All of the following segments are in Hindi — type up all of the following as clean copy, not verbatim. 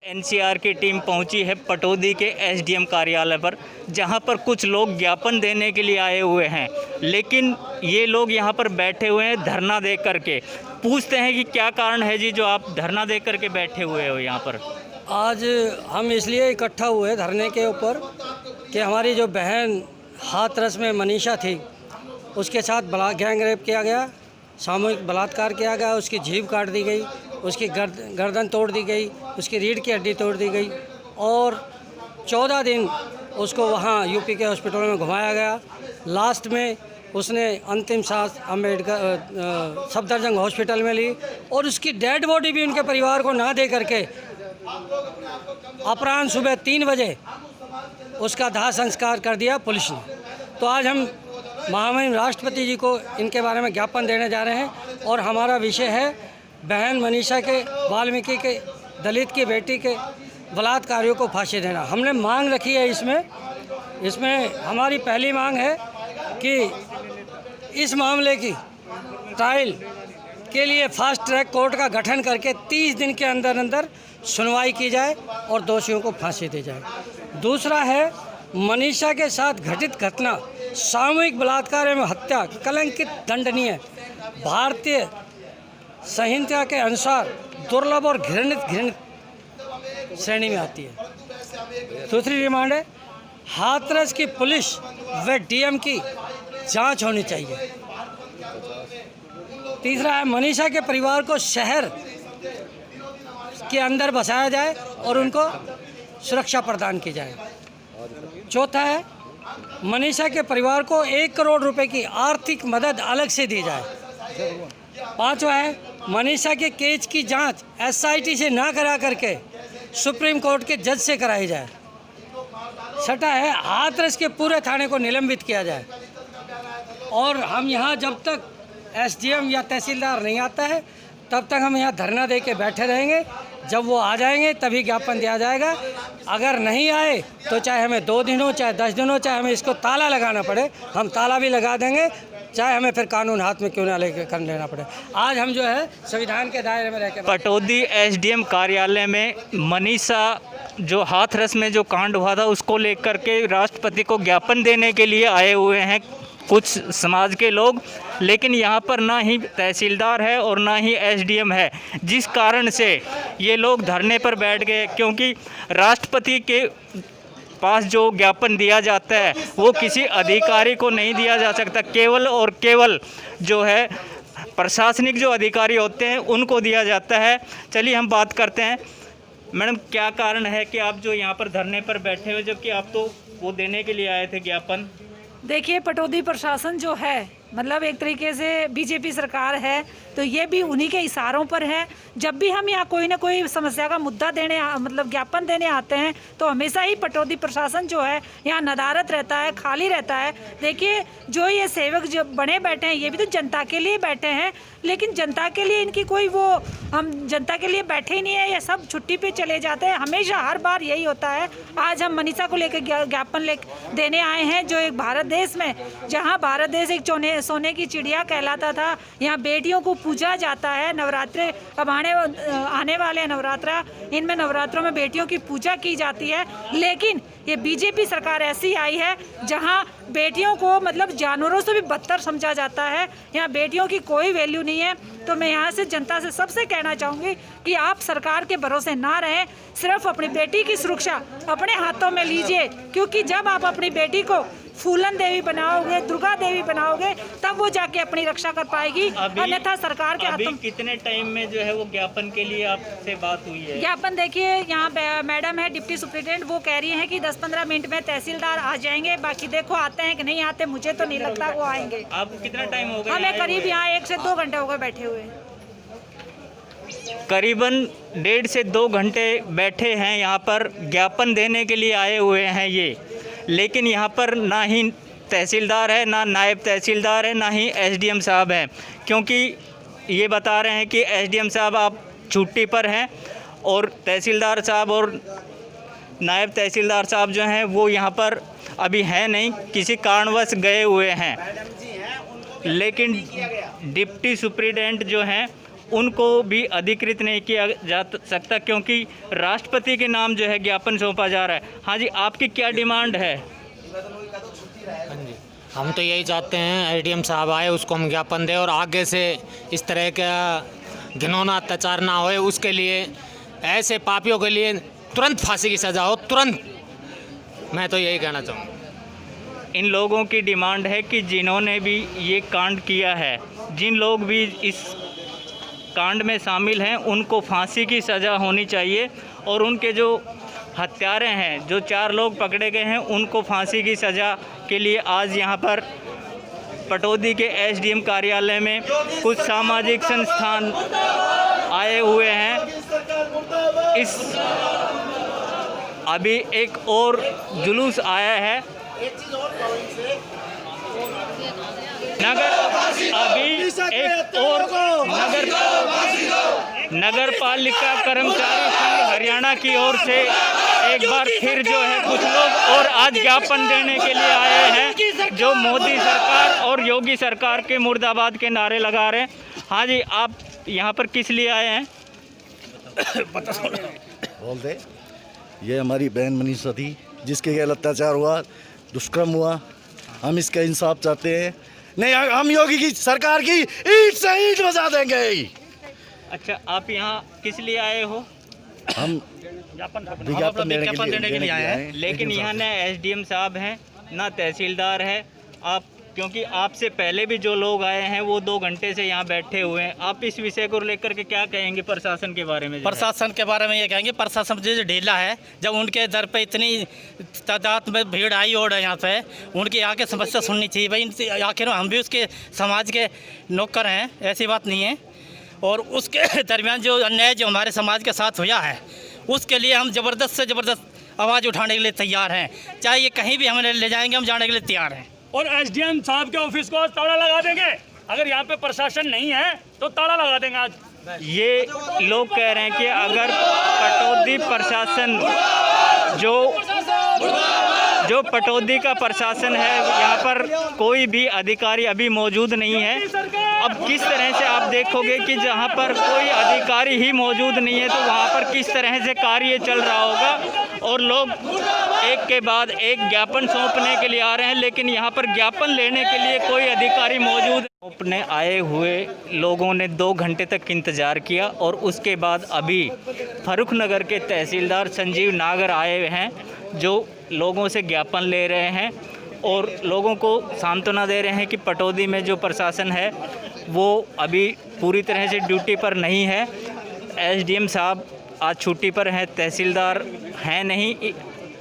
एनसीआर की टीम पहुंची है पटौदी के एसडीएम कार्यालय पर, जहां पर कुछ लोग ज्ञापन देने के लिए आए हुए हैं। लेकिन ये लोग यहां पर बैठे हुए हैं धरना दे करके। पूछते हैं कि क्या कारण है जी जो आप धरना दे करके बैठे हुए हो यहाँ पर। आज हम इसलिए इकट्ठा हुए धरने के ऊपर कि हमारी जो बहन हाथरस में मनीषा थी, उसके साथ गैंग रेप किया गया, सामूहिक बलात्कार किया गया, उसकी जीभ काट दी गई, उसकी गर्दन तोड़ दी गई, उसकी रीढ़ की हड्डी तोड़ दी गई और 14 दिन उसको वहाँ यूपी के हॉस्पिटल में घुमाया गया। लास्ट में उसने अंतिम सांस अम्बेडकर सफदरजंग हॉस्पिटल में ली और उसकी डेड बॉडी भी उनके परिवार को ना दे करके अपराह्न सुबह 3 बजे उसका दाह संस्कार कर दिया पुलिस ने। तो आज हम महामहिम राष्ट्रपति जी को इनके बारे में ज्ञापन देने जा रहे हैं और हमारा विषय है बहन मनीषा के, वाल्मीकि के, दलित की बेटी के बलात्कारियों को फांसी देना। हमने मांग रखी है इसमें हमारी पहली मांग है कि इस मामले की ट्रायल के लिए फास्ट ट्रैक कोर्ट का गठन करके 30 दिन के अंदर अंदर सुनवाई की जाए और दोषियों को फांसी दी जाए। दूसरा है मनीषा के साथ घटित घटना सामूहिक बलात्कार एवं हत्या कलंकित दंडनीय भारतीय संहिता के अनुसार दुर्लभ और घृणित श्रेणी में आती है। दूसरी डिमांड है हाथरस की पुलिस व डीएम की जांच होनी चाहिए। तीसरा है मनीषा के परिवार को शहर के अंदर बसाया जाए और उनको सुरक्षा प्रदान की जाए। चौथा है मनीषा के परिवार को 1 करोड़ रुपए की आर्थिक मदद अलग से दी जाए। पांचवा है मनीषा के केस की जांच एसआईटी से ना करा करके सुप्रीम कोर्ट के जज से कराई जाए। छठा है हाथरस के पूरे थाने को निलंबित किया जाए और हम यहाँ जब तक एसडीएम या तहसीलदार नहीं आता है तब तक हम यहाँ धरना दे के बैठे रहेंगे। जब वो आ जाएंगे तभी ज्ञापन दिया जाएगा। अगर नहीं आए तो चाहे हमें 2 दिन हो, चाहे 10 दिन हो, चाहे हमें इसको ताला लगाना पड़े, हम ताला भी लगा देंगे, चाहे हमें फिर कानून हाथ में क्यों ना लेकर कर लेना पड़े। आज हम जो है संविधान के दायरे में रहकर पटौदी एसडीएम कार्यालय में मनीषा जो हाथरस में जो कांड हुआ था उसको लेकर के राष्ट्रपति को ज्ञापन देने के लिए आए हुए हैं कुछ समाज के लोग। लेकिन यहाँ पर ना ही तहसीलदार है और ना ही एसडीएम है, जिस कारण से ये लोग धरने पर बैठ गए। क्योंकि राष्ट्रपति के पास जो ज्ञापन दिया जाता है वो किसी अधिकारी को नहीं दिया जा सकता, केवल और केवल जो है प्रशासनिक जो अधिकारी होते हैं उनको दिया जाता है। चलिए हम बात करते हैं। मैडम, क्या कारण है कि आप जो यहाँ पर धरने पर बैठे हुए, जबकि आप तो वो देने के लिए आए थे ज्ञापन? देखिए, पटौदी प्रशासन जो है मतलब एक तरीके से बीजेपी सरकार है, तो ये भी उन्हीं के इशारों पर है। जब भी हम यहाँ कोई ना कोई समस्या का मुद्दा देने मतलब ज्ञापन देने आते हैं तो हमेशा ही पटौदी प्रशासन जो है यहाँ नदारत रहता है, खाली रहता है। देखिए, जो ये सेवक जो बने बैठे हैं ये भी तो जनता के लिए बैठे हैं, लेकिन जनता के लिए इनकी कोई वो हम जनता के लिए बैठे ही नहीं है, ये सब छुट्टी पे चले जाते हैं। हमेशा हर बार यही होता है। आज हम मनीषा को लेकर ज्ञापन देने आए हैं, जो एक भारत देश में, जहाँ भारत देश एक सोने की चिड़िया कहलाता था, यहाँ बेटियों को पूजा जाता है। नवरात्रे अब आने वाले नवरात्रा, इनमें नवरात्रों में बेटियों की पूजा की जाती है। लेकिन ये बीजेपी सरकार ऐसी आई है जहां बेटियों को मतलब जानवरों से भी बदतर समझा जाता है। यहाँ बेटियों की कोई वैल्यू नहीं है। तो मैं यहाँ से जनता से सबसे कहना चाहूँगी कि आप सरकार के भरोसे ना रहें, सिर्फ अपनी बेटी की सुरक्षा अपने हाथों में लीजिए। क्योंकि जब आप अपनी बेटी को फूलन देवी बनाओगे, दुर्गा देवी बनाओगे, तब वो जाके अपनी रक्षा कर पाएगी। अन्यथा सरकार के हाथों। कितने टाइम में जो है वो ज्ञापन के लिए आपसे बात हुई है? ज्ञापन देखिए, यहाँ मैडम है डिप्टी सुप्रिटेंडेंट, वो कह रही हैं कि 10-15 मिनट में तहसीलदार आ जाएंगे। बाकी देखो आते हैं कि नहीं आते, मुझे तो नहीं लगता वो आएंगे। आपको कितना टाइम हो गया? हमें करीब यहाँ 1 से 2 घंटे हो गए बैठे हुए। करीबन 1.5 से 2 घंटे बैठे हैं यहाँ पर, ज्ञापन देने के लिए आए हुए हैं ये। लेकिन यहाँ पर ना ही तहसीलदार है, ना नायब तहसीलदार है, ना ही एसडीएम साहब हैं। क्योंकि ये बता रहे हैं कि एसडीएम साहब आप छुट्टी पर हैं और तहसीलदार साहब और नायब तहसीलदार साहब जो हैं वो यहाँ पर अभी हैं नहीं, किसी कारणवश गए हुए हैं। लेकिन डिप्टी सुप्रिटेंडेंट जो हैं उनको भी अधिकृत नहीं किया जा सकता, क्योंकि राष्ट्रपति के नाम जो है ज्ञापन सौंपा जा रहा है। हाँ जी, आपकी क्या डिमांड है? हम तो यही चाहते हैं एसडीएम साहब आए, उसको हम ज्ञापन दें और आगे से इस तरह का घिनौना अत्याचार ना होए, उसके लिए ऐसे पापियों के लिए तुरंत फांसी की सज़ा हो, तुरंत। मैं तो यही कहना चाहूँगा। इन लोगों की डिमांड है कि जिन्होंने भी ये कांड किया है, जिन लोग भी इस कांड में शामिल हैं, उनको फांसी की सज़ा होनी चाहिए और उनके जो हत्यारे हैं, जो 4 लोग पकड़े गए हैं, उनको फांसी की सज़ा के लिए आज यहाँ पर पटौदी के एसडीएम कार्यालय में कुछ सामाजिक संस्थान आए हुए हैं। इस अभी एक और जुलूस आया है नगर पालिका कर्मचारी संघ हरियाणा की ओर से एक बार फिर जो है कुछ लोग और आज ज्ञापन देने के लिए आए हैं, जो मोदी सरकार और योगी सरकार के मुर्दाबाद के नारे लगा रहे हैं। हाँ जी, आप यहाँ पर किस लिए आए हैं? बोल दे। ये हमारी बहन मनीषा थी, जिसके गैर अत्याचार हुआ, दुष्कर्म हुआ। हम इसका इंसाफ चाहते हैं। नहीं, हम योगी की सरकार की ईंट से ईंट बजा देंगे। अच्छा, आप यहाँ किस लिए आए हो? हम विज्ञापन देने के लिए आए हैं। लेकिन यहाँ ना एसडीएम साहब हैं, ना तहसीलदार है। आप, क्योंकि आपसे पहले भी जो लोग आए हैं वो 2 घंटे से यहाँ बैठे हुए हैं। आप इस विषय को लेकर के क्या कहेंगे प्रशासन के बारे में? प्रशासन के बारे में ये कहेंगे, प्रशासन जो ढीला है, जब उनके दर पे इतनी तादाद में भीड़ आई और यहाँ पे उनकी आके समस्या सुननी चाहिए। भाई आखिर हम भी उसके समाज के नौकर हैं, ऐसी बात नहीं है। और उसके दरमियान जो अन्याय जो हमारे समाज के साथ हुआ है, उसके लिए हम ज़बरदस्त से ज़बरदस्त आवाज़ उठाने के लिए तैयार हैं। चाहे ये कहीं भी हमें ले जाएंगे, हम जाने के लिए तैयार हैं। और एसडीएम साहब के ऑफिस को आज ताला लगा देंगे। अगर यहाँ पे प्रशासन नहीं है तो ताला लगा देंगे आज। ये लोग कह रहे हैं कि अगर पटौदी प्रशासन जो पटौदी का प्रशासन है, यहाँ पर कोई भी अधिकारी अभी मौजूद नहीं है। अब किस तरह से आप देखोगे कि जहाँ पर कोई अधिकारी ही मौजूद नहीं है, तो वहाँ पर किस तरह से कार्य चल रहा होगा। और लोग एक के बाद एक ज्ञापन सौंपने के लिए आ रहे हैं, लेकिन यहाँ पर ज्ञापन लेने के लिए कोई अधिकारी मौजूद। सौंपने आए हुए लोगों ने 2 घंटे तक इंतज़ार किया और उसके बाद अभी फर्रुखनगर के तहसीलदार संजीव नागर आए हैं, जो लोगों से ज्ञापन ले रहे हैं और लोगों को सांत्वना दे रहे हैं कि पटौदी में जो प्रशासन है वो अभी पूरी तरह से ड्यूटी पर नहीं है। एसडीएम साहब आज छुट्टी पर हैं, तहसीलदार हैं नहीं।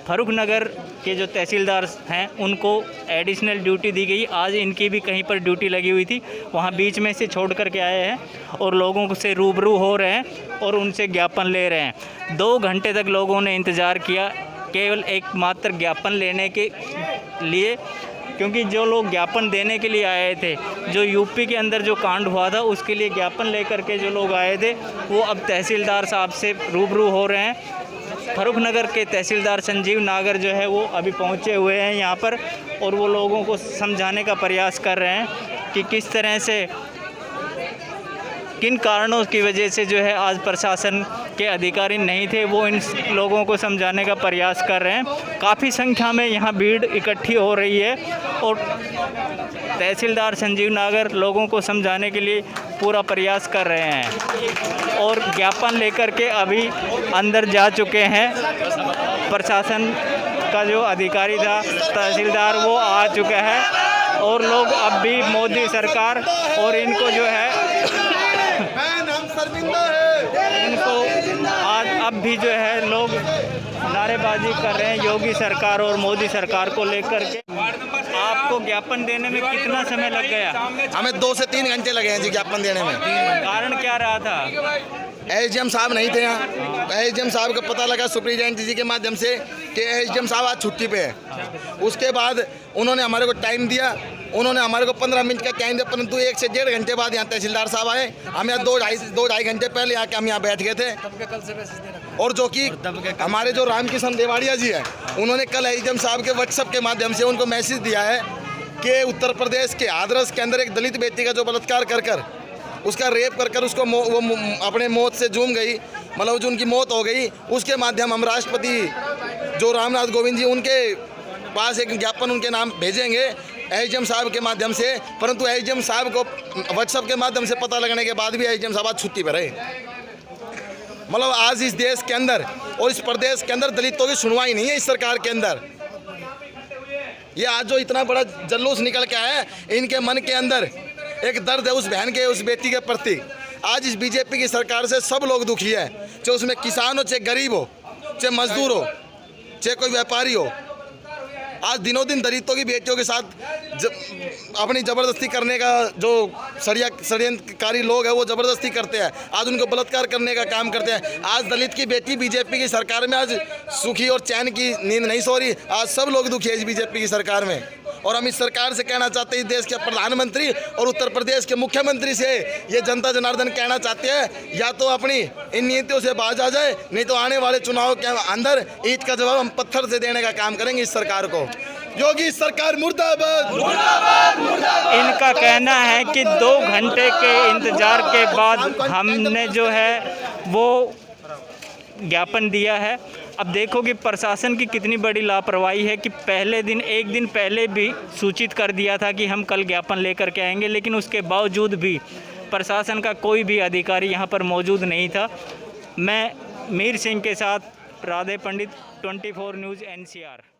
फर्रुखनगर के जो तहसीलदार हैं उनको एडिशनल ड्यूटी दी गई। आज इनकी भी कहीं पर ड्यूटी लगी हुई थी, वहाँ बीच में से छोड़ करके आए हैं और लोगों से रूबरू हो रहे हैं और उनसे ज्ञापन ले रहे हैं। 2 घंटे तक लोगों ने इंतज़ार किया केवल एकमात्र ज्ञापन लेने के लिए, क्योंकि जो लोग ज्ञापन देने के लिए आए थे, जो यूपी के अंदर जो कांड हुआ था उसके लिए ज्ञापन लेकर के जो लोग आए थे, वो अब तहसीलदार साहब से रूबरू हो रहे हैं। फर्रुखनगर के तहसीलदार संजीव नागर जो है वो अभी पहुंचे हुए हैं यहाँ पर और वो लोगों को समझाने का प्रयास कर रहे हैं कि किस तरह से, किन कारणों की वजह से जो है आज प्रशासन के अधिकारी नहीं थे, वो इन लोगों को समझाने का प्रयास कर रहे हैं। काफ़ी संख्या में यहाँ भीड़ इकट्ठी हो रही है और तहसीलदार संजीव नागर लोगों को समझाने के लिए पूरा प्रयास कर रहे हैं और ज्ञापन लेकर के अभी अंदर जा चुके हैं। प्रशासन का जो अधिकारी था तहसीलदार वो आ चुका है और लोग अब भी मोदी सरकार और इनको जो है इनको आज अब भी जो है लोग नारेबाजी कर रहे हैं योगी सरकार और मोदी सरकार को लेकर के। आपको ज्ञापन देने में कितना समय लग गया? हमें 2 से 3 घंटे लगे हैं जी ज्ञापन देने में। कारण क्या रहा था? एसडीएम साहब नहीं थे यहाँ। एसडीएम साहब को पता लगा सुप्रीटेंडेंट जी के माध्यम से कि एसडीएम साहब आज छुट्टी पे है। उसके बाद उन्होंने हमारे को टाइम दिया, उन्होंने हमारे को 15 मिनट का टाइम दिया, परंतु 1 से 1.5 घंटे बाद यहाँ तहसीलदार साहब आए। हम यहाँ 2-2.5 घंटे पहले आके हम यहाँ बैठ गए थे। और जो कि हमारे जो रामकिशन देवाड़िया जी हैं, उन्होंने कल एसडीएम साहब के व्हाट्सएप के माध्यम से उनको मैसेज दिया है कि उत्तर प्रदेश के हाथरस के अंदर एक दलित बेटी का जो बलात्कार कर उसका रेप कर उसको अपने मौत से जूझ गई, मतलब जो उनकी मौत हो गई, उसके माध्यम हम राष्ट्रपति जो रामनाथ कोविंद जी उनके पास एक ज्ञापन उनके नाम भेजेंगे एसडीएम साहब के माध्यम से। परंतु एसडीएम साहब को व्हाट्सएप के माध्यम से पता लगने के बाद भी एसडीएम साहब आज छुट्टी पर रहे। मतलब आज इस देश के अंदर और इस प्रदेश के अंदर दलितों की सुनवाई नहीं है इस सरकार के अंदर। ये आज जो इतना बड़ा जल्लूस निकल के आया है, इनके मन के अंदर एक दर्द है उस बहन के, उस बेटी के प्रति। आज इस बीजेपी की सरकार से सब लोग दुखी है, चाहे उसमें किसान हो, चाहे गरीब हो, चाहे मजदूर हो, चाहे कोई व्यापारी हो। आज दिनों दिन दलितों की बेटियों के साथ अपनी ज़बरदस्ती करने का जो षड्यंत्रकारी लोग हैं वो ज़बरदस्ती करते हैं, आज उनको बलात्कार करने का काम करते हैं। आज दलित की बेटी बीजेपी की सरकार में आज सुखी और चैन की नींद नहीं सो रही। आज सब लोग दुखी है इस बीजेपी की सरकार में। और हम इस सरकार से कहना चाहते हैं, इस देश के प्रधानमंत्री और उत्तर प्रदेश के मुख्यमंत्री से ये जनता जनार्दन कहना चाहते हैं, या तो अपनी इन नीतियों से बाज आ जाए, नहीं तो आने वाले चुनाव के अंदर ईंट का जवाब हम पत्थर से देने का काम करेंगे इस सरकार को। योगी सरकार मुर्दाबाद, मुर्दाबाद, मुर्दाबाद। इनका कहना है कि 2 घंटे के इंतजार के बाद हमने जो है वो ज्ञापन दिया है। अब देखो कि प्रशासन की कितनी बड़ी लापरवाही है कि पहले दिन, एक दिन पहले भी सूचित कर दिया था कि हम कल ज्ञापन लेकर के आएंगे, लेकिन उसके बावजूद भी प्रशासन का कोई भी अधिकारी यहाँ पर मौजूद नहीं था। मैं मीर सिंह के साथ राधे पंडित, 24 न्यूज़ NCR।